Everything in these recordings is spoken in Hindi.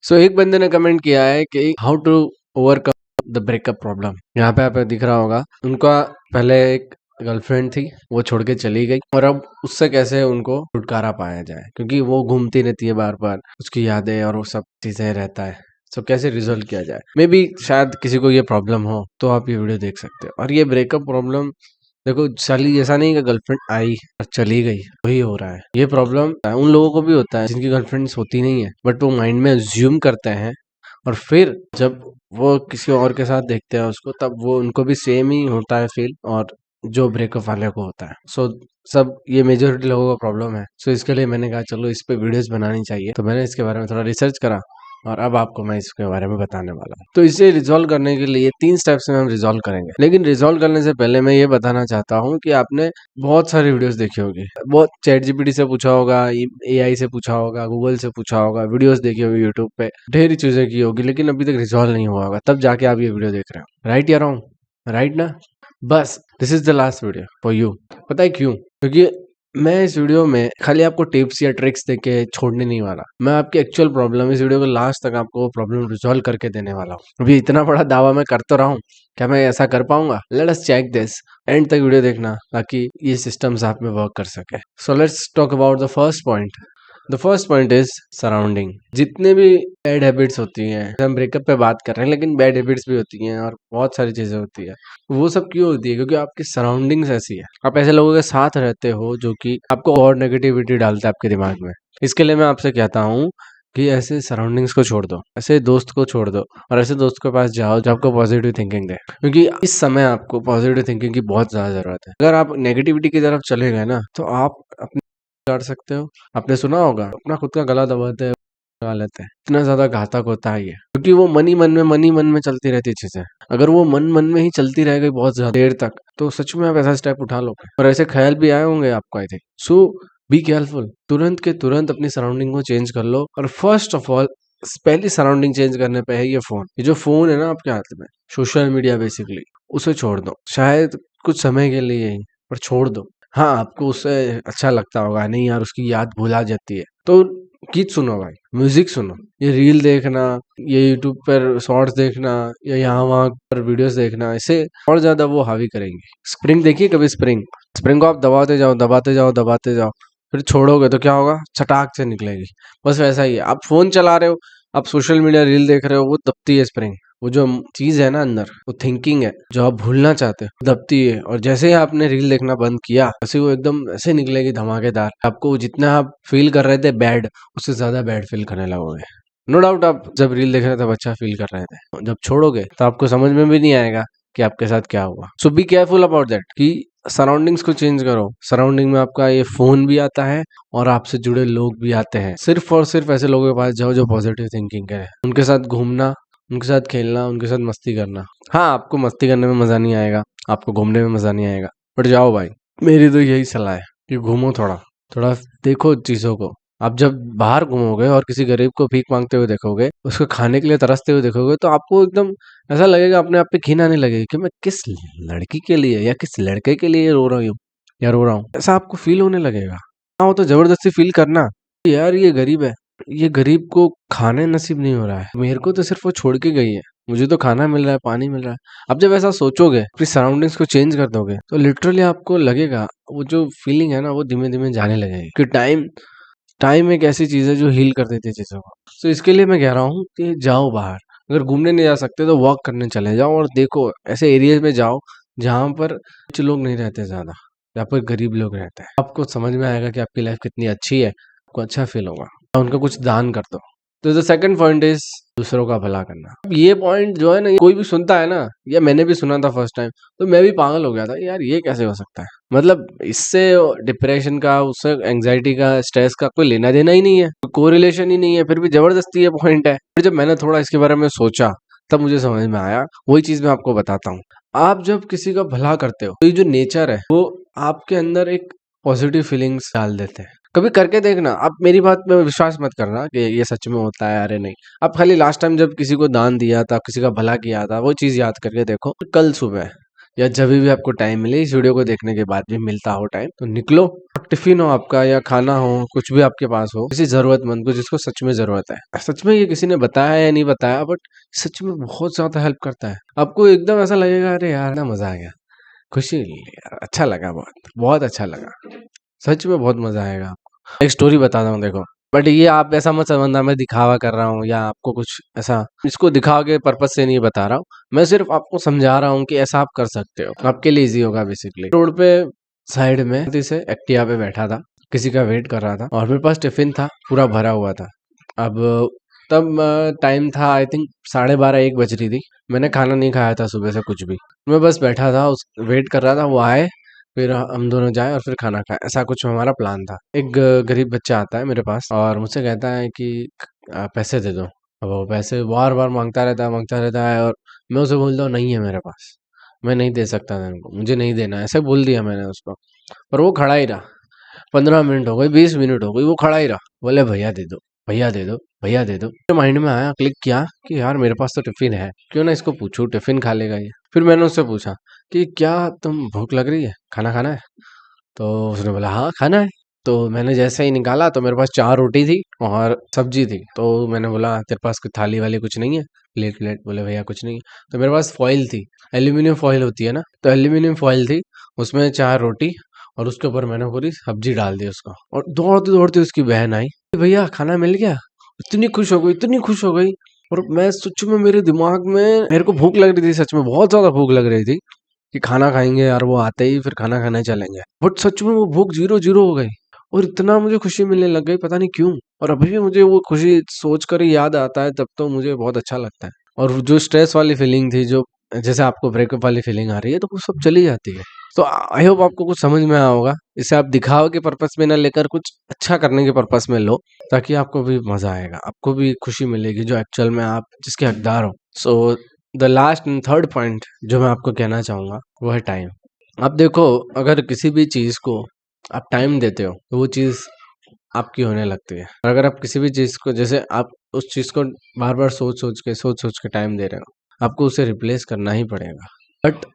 सो एक बंदे ने कमेंट किया है कि how to overcome the breakup problem. यहाँ पे आपको दिख रहा होगा, उनका पहले एक गर्लफ्रेंड थी, वो छोड़ के चली गई और अब उससे कैसे उनको छुटकारा पाया जाए, क्योंकि वो घूमती रहती है बार बार, उसकी यादें और वो सब चीजें रहता है। सो कैसे रिजोल्व किया जाए, मे बी शायद किसी को ये प्रॉब्लम हो तो आप ये वीडियो देख सकते हो। और ये ब्रेकअप प्रॉब्लम देखो, चली ऐसा नहीं कि गर्लफ्रेंड आई और चली गई, वही हो रहा है। ये प्रॉब्लम उन लोगों को भी होता है जिनकी गर्लफ्रेंड्स होती नहीं है, बट वो माइंड में अज्यूम करते हैं और फिर जब वो किसी और के साथ देखते हैं उसको, तब वो उनको भी सेम ही होता है फील और जो ब्रेकअप वाले को होता है। सो सब ये मेजोरिटी लोगों का प्रॉब्लम है। सो इसके लिए मैंने कहा चलो इस पे वीडियोस बनानी चाहिए, तो मैंने इसके बारे में थोड़ा रिसर्च करा और अब आपको मैं इसके बारे में बताने वाला हूँ। तो इसे रिजॉल्व करने के लिए 3 स्टेप्स में हम रिजॉल्व करेंगे, लेकिन रिजॉल्व करने से पहले मैं ये बताना चाहता हूँ कि आपने बहुत सारी वीडियोस देखी होगी, बहुत चैट जीपीटी से पूछा होगा, एआई से पूछा होगा, गूगल से पूछा होगा, वीडियोस देखी होगी यूट्यूब पे, ढेरी चीजें की होगी, लेकिन अभी तक रिजॉल्व नहीं हुआ होगा, तब जाके आप ये वीडियो देख रहे हो। राइट या रॉन्ग? राइट ना? बस this is the last video for you. पता है क्यों? क्योंकि मैं इस वीडियो में खाली आपको टिप्स या ट्रिक्स देके छोड़ने नहीं वाला, मैं आपकी एक्चुअल प्रॉब्लम, इस वीडियो को लास्ट तक आपको वो प्रॉब्लम रिजॉल्व करके देने वाला हूँ। अभी इतना बड़ा दावा मैं कर तो रहा हूँ, क्या मैं ऐसा कर पाऊंगा? Let us check this. End तक वीडियो देखना ताकि ये सिस्टम्स आप में वर्क कर सके। So let's talk about the first point. The first point is surrounding. जितने भी बैड हैबिट्स होती हैं, हम ब्रेकअप पे बात कर रहे हैं, लेकिन बैड हैबिट्स भी होती हैं और बहुत सारी चीजें होती है। वो सब क्यों होती है? क्योंकि आपकी सराउंडिंग्स ऐसी है, आप ऐसे लोगों के साथ रहते हो जो कि आपको और नेगेटिविटी डालता है आपके दिमाग में। इसके लिए मैं आपसे कहता हूँ कि ऐसे सराउंडिंग्स को छोड़ दो, ऐसे दोस्त को छोड़ दो और ऐसे दोस्त के पास जाओ जो आपको पॉजिटिव थिंकिंग दे, क्योंकि इस समय आपको पॉजिटिव थिंकिंग की बहुत ज्यादा जरूरत है। अगर आप नेगेटिविटी की तरफ चले गए ना, तो आप अपने कर सकते हो। आपने सुना होगा, अपना खुद का गला दबाते हैं, लगा लेते हैं। इतना ज्यादा घातक होता है ये, क्योंकि वो मन ही मन में चलती रहती चीजें। अगर वो मन में ही चलती रह गई बहुत ज्यादा देर तक, तो सच में आप ऐसा स्टेप उठा लोगे और ऐसे ख्याल भी आए होंगे आपको, I think. So be careful, तुरंत के तुरंत अपनी सराउंडिंग को चेंज कर लो। और फर्स्ट ऑफ ऑल, पहली सराउंडिंग चेंज करने पे है ये फोन। ये जो फोन है ना आपके हाथ में, सोशल मीडिया बेसिकली, उसे छोड़ दो। शायद कुछ समय के लिए ही, पर छोड़ दो। हाँ, आपको उससे अच्छा लगता होगा, नहीं यार उसकी याद भुला जाती है, तो गीत सुनो भाई, म्यूजिक सुनो। ये रील देखना, ये यूट्यूब पर शॉर्ट्स देखना या यहाँ वहाँ पर वीडियोस देखना, इसे और ज्यादा वो हावी करेंगे। स्प्रिंग देखिए कभी? स्प्रिंग स्प्रिंग को आप दबाते जाओ दबाते जाओ दबाते जाओ, फिर छोड़ोगे तो क्या होगा? चटाक से निकलेगी। बस वैसा ही है, आप फोन चला रहे हो, आप सोशल मीडिया रील देख रहे हो, वो दबती है स्प्रिंग। वो जो चीज है ना अंदर, वो थिंकिंग है जो आप भूलना चाहते हो, दबती है। और जैसे ही आपने रील देखना बंद किया, वैसे वो एकदम ऐसे निकलेगी धमाकेदार। आपको जितना आप फील कर रहे थे बैड, उससे ज्यादा बैड फील करने लगोगे। नो डाउट आप जब रील देख रहे थे तब अच्छा फील कर रहे थे, जब छोड़ोगे तो आपको समझ में भी नहीं आएगा कि आपके साथ क्या हुआ। सो बी केयरफुल अबाउट दैट कि सराउंडिंग्स को चेंज करो। सराउंडिंग में आपका ये फोन भी आता है और आपसे जुड़े लोग भी आते हैं। सिर्फ और सिर्फ ऐसे लोगों के पास जाओ जो पॉजिटिव थिंकिंग है, उनके साथ घूमना, उनके साथ खेलना, उनके साथ मस्ती करना। हाँ, आपको मस्ती करने में मजा नहीं आएगा, आपको घूमने में मजा नहीं आएगा, बट जाओ भाई। मेरी तो यही सलाह है कि घूमो, थोड़ा थोड़ा देखो चीजों को। आप जब बाहर घूमोगे और किसी गरीब को भीख मांगते हुए देखोगे, उसको खाने के लिए तरसते हुए देखोगे, तो आपको एकदम ऐसा लगेगा, अपने आप पे घिन आने लगेगी कि मैं किस लड़की के लिए या किस लड़के के लिए रो रही हूँ या रो रहा हूँ। ऐसा आपको फील होने लगेगा। हाँ, वो तो जबरदस्ती फील करना, यार ये गरीब है, ये गरीब को खाने नसीब नहीं हो रहा है, मेरे को तो सिर्फ वो छोड़ के गई है, मुझे तो खाना मिल रहा है, पानी मिल रहा है। अब जब ऐसा सोचोगे, अपनी सराउंडिंग्स को चेंज कर दोगे, तो लिटरली आपको लगेगा, वो जो फीलिंग है ना, वो धीमे धीमे जाने लगेगी। कि टाइम टाइम एक ऐसी चीज है जो हील कर देती है चीजों को। तो इसके लिए मैं कह रहा हूँ कि जाओ बाहर। अगर घूमने नहीं जा सकते तो वॉक करने चले जाओ और देखो, ऐसे एरियाज में जाओ जहाँ पर कुछ लोग नहीं रहते ज्यादा, जहाँ पर गरीब लोग रहते हैं। आपको समझ में आएगा कि आपकी लाइफ कितनी अच्छी है, आपको अच्छा फील होगा। उनका कुछ दान कर दो। तो द सेकंड पॉइंट इज दूसरों का भला करना। अब ये पॉइंट जो है ना, कोई भी सुनता है ना, या मैंने भी सुना था फर्स्ट टाइम, तो मैं भी पागल हो गया था, यार ये कैसे हो सकता है। मतलब इससे डिप्रेशन का, उससे एंग्जाइटी का, स्ट्रेस का कोई लेना देना ही नहीं है, कोरिलेशन ही नहीं है, फिर भी जबरदस्ती ये पॉइंट है। फिर जब मैंने थोड़ा इसके बारे में सोचा, तब मुझे समझ में आया। वही चीज मैं आपको बताता हूँ। आप जब किसी का भला करते हो, तो ये जो नेचर है, वो आपके अंदर एक पॉजिटिव फीलिंग्स डाल देते हैं। कभी करके देखना। आप मेरी बात में विश्वास मत करना कि ये सच में होता है, अरे नहीं। आप खाली लास्ट टाइम जब किसी को दान दिया था, किसी का भला किया था, वो चीज याद करके देखो। कल सुबह या जब भी आपको टाइम मिले, इस वीडियो को देखने के बाद भी मिलता हो टाइम, तो निकलो और टिफिन हो आपका या खाना हो, कुछ भी आपके पास हो, किसी जरूरतमंद को जिसको सच में जरूरत है, सच में ये किसी ने बताया या नहीं बताया, बट सच में बहुत ज्यादा हेल्प करता है। आपको एकदम ऐसा लगेगा अरे यार ना मजा आ गया, खुशी मिली यार, अच्छा लगा, बहुत बहुत अच्छा लगा, सच में बहुत मजा आएगा आपको। एक स्टोरी बताता हूँ देखो, बट ये आप ऐसा मत समझना मैं दिखावा कर रहा हूँ या आपको कुछ ऐसा, इसको दिखावा के पर्पज से नहीं बता रहा हूँ, मैं सिर्फ आपको समझा रहा हूँ कि ऐसा आप कर सकते हो, आपके लिए इजी होगा। बेसिकली रोड पे साइड में से एक्टिवा पे बैठा था, किसी का वेट कर रहा था और मेरे पास टिफिन था पूरा भरा हुआ था। अब तब टाइम था आई थिंक 12:30 1 बज रही थी। मैंने खाना नहीं खाया था सुबह से कुछ भी, मैं बस बैठा था, उस वेट कर रहा था वो आए, फिर हम दोनों जाए और फिर खाना खाए, ऐसा कुछ हमारा प्लान था। एक गरीब बच्चा आता है मेरे पास और मुझसे कहता है कि पैसे दे दो। अब वो पैसे बार बार मांगता रहता है और मैं उसे बोलता हूँ नहीं है मेरे पास, मैं नहीं दे सकता तेरे को, मुझे नहीं देना, ऐसे बोल दिया मैंने उसको। पर वो खड़ा ही रहा, 15 मिनट हो गए, 20 मिनट हो गई, वो खड़ा ही रहा, बोले भैया दे दो, भैया दे दो, भैया दे दो। मेरे माइंड में आया, क्लिक किया कि यार मेरे पास तो टिफिन है, क्यों ना इसको पूछूं, टिफिन खा लेगा ये। फिर मैंने उससे पूछा कि क्या तुम भूख लग रही है, खाना खाना है? तो उसने बोला हाँ खाना है। तो मैंने जैसे ही निकाला तो मेरे पास 4 रोटी थी और सब्जी थी। तो मैंने बोला तेरे पास कोई थाली वाली कुछ नहीं है, प्लेट प्लेट? बोले भैया कुछ नहीं है। तो मेरे पास फॉइल थी, एल्यूमिनियम फॉइल होती है ना, तो एल्यूमिनियम फॉइल थी, उसमें 4 रोटी और उसके ऊपर मैंने पूरी सब्जी डाल दी उसको। और दौड़ते दौड़ते उसकी बहन आई, भैया खाना मिल गया। इतनी खुश हो गई, इतनी खुश हो गई। और मैं सच में, मेरे दिमाग में, मेरे को भूख लग रही थी, सच में बहुत ज्यादा भूख लग रही थी कि खाना खाएंगे यार, वो आते ही फिर खाना खाने चलेंगे। बट सच में वो भूख जीरो जीरो हो गई और इतना मुझे खुशी मिलने लग गई, पता नहीं क्यों। और अभी भी मुझे वो खुशी सोच कर ही याद आता है, तब तो मुझे बहुत अच्छा लगता है। और जो स्ट्रेस वाली फीलिंग थी, जो जैसे आपको ब्रेकअप वाली फीलिंग आ रही है, तो वो सब चली जाती है। तो आई होप आपको कुछ समझ में आया होगा। इसे आप दिखावे के पर्पस में ना लेकर कुछ अच्छा करने के पर्पस में लो, ताकि आपको भी मजा आएगा, आपको भी खुशी मिलेगी जो एक्चुअल में आप जिसके हकदार हो। So the last and third point जो मैं आपको कहना चाहूंगा वो है टाइम। आप देखो, अगर किसी भी चीज को आप टाइम देते हो तो वो चीज आपकी होने लगती है। और अगर आप किसी भी चीज को, जैसे आप उस चीज को बार बार सोच सोच के टाइम दे रहे हो, आपको उसे रिप्लेस करना ही पड़ेगा। बट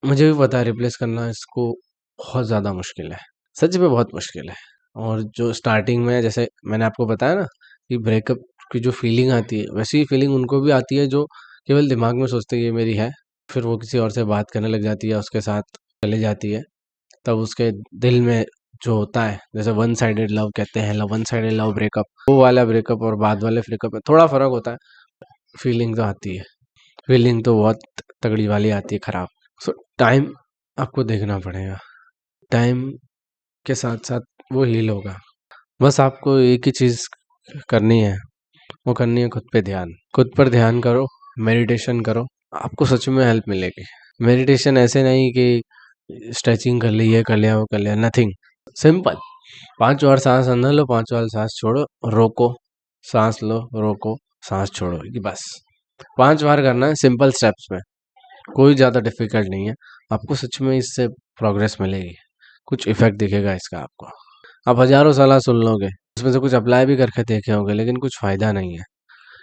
मुझे भी पता है रिप्लेस करना इसको बहुत ज्यादा मुश्किल है, सच में बहुत मुश्किल है। और जो स्टार्टिंग में, जैसे मैंने आपको बताया ना कि ब्रेकअप की जो फीलिंग आती है, वैसी ही फीलिंग उनको भी आती है जो केवल दिमाग में सोचते हैं ये मेरी है, फिर वो किसी और से बात करने लग जाती है, उसके साथ चली जाती है। तब उसके दिल में जो होता है, जैसे वन साइडेड लव कहते हैं, वन साइडेड लव ब्रेकअप, वो वाला ब्रेकअप और बाद वाले ब्रेकअप में थोड़ा फर्क होता है। फीलिंग तो आती है, फीलिंग तो बहुत तगड़ी वाली आती है, खराब। सो टाइम आपको देखना पड़ेगा, टाइम के साथ साथ वो हील होगा। बस आपको एक ही चीज करनी है, वो करनी है खुद पे ध्यान। खुद पर ध्यान करो, मेडिटेशन करो, आपको सच में हेल्प मिलेगी। मेडिटेशन ऐसे नहीं कि स्ट्रेचिंग कर ली, ये कर लिया, वो कर लिया, नथिंग, सिंपल। 5 बार सांस अंदर लो, 5 बार सांस छोड़ो, रोको, सांस लो, रोको, सांस छोड़ो, ये बस 5 बार करना है, सिंपल स्टेप्स में, कोई ज़्यादा डिफिकल्ट नहीं है। आपको सच में इससे प्रोग्रेस मिलेगी, कुछ इफेक्ट दिखेगा इसका आपको। आप हजारों सलाह सुन लोगे, उसमें से कुछ अप्लाई भी करके देखे होंगे, लेकिन कुछ फायदा नहीं है,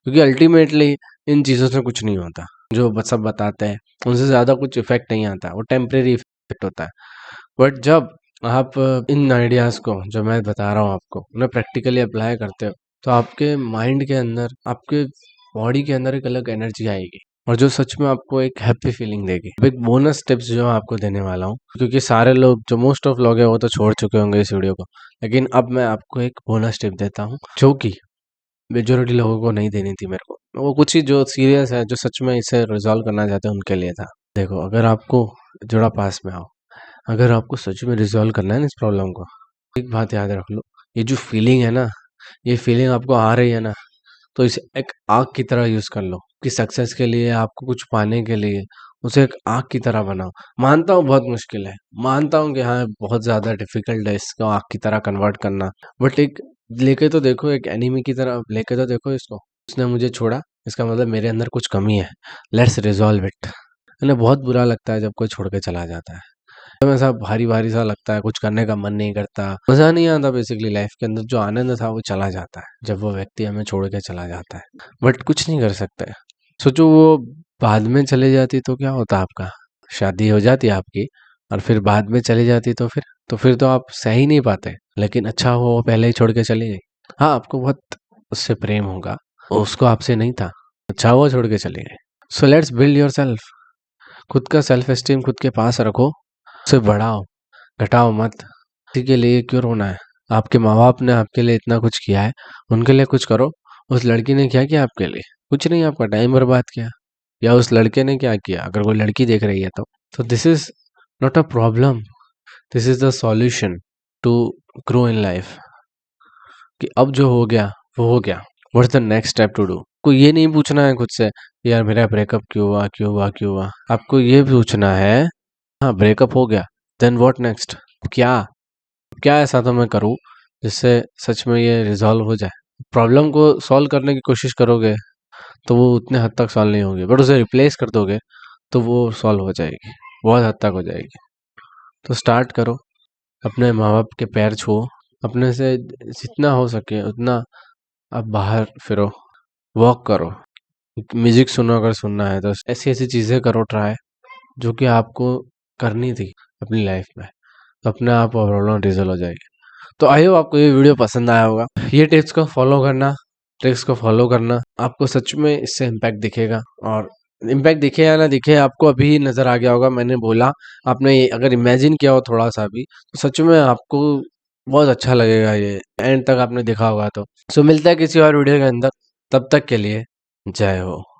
क्योंकि अल्टीमेटली इन चीज़ों से कुछ नहीं होता। जो सब बताते हैं उनसे ज़्यादा कुछ इफेक्ट नहीं आता, वो टेम्परेरी इफेक्ट होता है। बट जब आप इन आइडियाज़ को जो मैं बता रहा हूँ आपको, उन्हें प्रैक्टिकली अप्लाई करते हो, तो आपके माइंड के अंदर, आपके बॉडी के अंदर एक अलग एनर्जी आएगी और जो सच में आपको एक हैप्पी फीलिंग देगी। अब एक बोनस टिप्स जो मैं आपको देने वाला हूँ, क्योंकि सारे लोग, जो मोस्ट ऑफ लोग हैं, वो तो छोड़ चुके होंगे इस वीडियो को, लेकिन अब मैं आपको एक बोनस टिप देता हूँ जो कि मेजोरिटी लोगों को नहीं देनी थी मेरे को। वो कुछ ही जो सीरियस है, जो सच में इसे रिजॉल्व करना चाहते हैं, उनके लिए था। देखो, अगर आपको जोड़ा पास में आओ, अगर आपको सच में रिजॉल्व करना है ना इस प्रॉब्लम को, एक बात याद रख लो, ये जो फीलिंग है ना, ये फीलिंग आपको आ रही है ना, तो इसे एक आग की तरह यूज कर लो कि सक्सेस के लिए, आपको कुछ पाने के लिए उसे एक आग की तरह बनाओ। मानता हूँ बहुत मुश्किल है, मानता हूँ कि हाँ बहुत ज्यादा डिफिकल्ट है इसको आग की तरह कन्वर्ट करना, बट एक लेके तो देखो, एक एनिमी की तरह लेके तो देखो इसको। उसने मुझे छोड़ा, इसका मतलब मेरे अंदर कुछ कमी है, लेट्स रिजॉल्व इट। उन्हें बहुत बुरा लगता है जब कोई छोड़ के चला जाता है, एकदम ऐसा भारी भारी सा लगता है, कुछ करने का मन नहीं करता, मजा नहीं आता, बेसिकली लाइफ के अंदर जो आनंद था वो चला जाता है जब वो व्यक्ति हमें छोड़ के चला जाता है। बट कुछ नहीं कर सकते। सोचो वो बाद में चले जाती तो क्या होता आपका, शादी हो जाती आपकी, और फिर बाद में चली जाती तो फिर तो आप सह ही नहीं पाते। लेकिन अच्छा हुआ वो पहले ही छोड़ के चली गई। हाँ, आपको बहुत उससे प्रेम होगा, उसको आपसे नहीं था, अच्छा हुआ छोड़ के चली गई। So let's build your self. खुद का सेल्फ एस्टीम खुद के पास रखो, उसे बढ़ाओ, घटाओ मत। किसी के लिए क्यों रोना है? आपके माँ बाप ने आपके लिए इतना कुछ किया है, उनके लिए कुछ करो। उस लड़की ने क्या किया आपके लिए? कुछ नहीं, आपका टाइम बर्बाद किया। या उस लड़के ने क्या किया, अगर कोई लड़की देख रही है तो this is not a problem, this is the solution to grow in life. कि अब जो हो गया वो हो गया, what's the next step to do. को ये नहीं पूछना है खुद से यार मेरा ब्रेकअप क्यों हुआ क्यों हुआ क्यों हुआ। आपको ये पूछना है, हाँ ब्रेकअप हो गया, देन व्हाट नेक्स्ट? क्या क्या ऐसा तो मैं करूँ जिससे सच में ये रिजॉल्व हो जाए। प्रॉब्लम को सॉल्व करने की कोशिश करोगे तो वो उतने हद तक सॉल्व नहीं होगी, बट उसे रिप्लेस कर दोगे तो वो सॉल्व हो जाएगी, बहुत हद तक हो जाएगी। तो स्टार्ट करो, अपने माँ बाप के पैर छुओ, अपने से जितना हो सके उतना आप बाहर फिरो, वॉक करो, म्यूजिक सुनो अगर सुनना है तो, ऐसी ऐसी चीज़ें करो ट्राई जो कि आपको करनी थी अपनी लाइफ में, तो अपने आप प्रॉब्लम रिजॉल्व हो जाएगी। तो आई होप आपको ये वीडियो पसंद आया होगा। ये टिप्स को फॉलो करना, ट्रिक्स को फॉलो करना, आपको सच में इससे इम्पैक्ट दिखेगा। और इम्पैक्ट दिखे या ना दिखे, आपको अभी नज़र आ गया होगा। मैंने बोला, आपने अगर इमेजिन किया हो थोड़ा सा भी, तो सच में आपको बहुत अच्छा लगेगा ये एंड तक आपने देखा होगा तो। सो मिलता है किसी और वीडियो के अंदर, तब तक के लिए जय हो।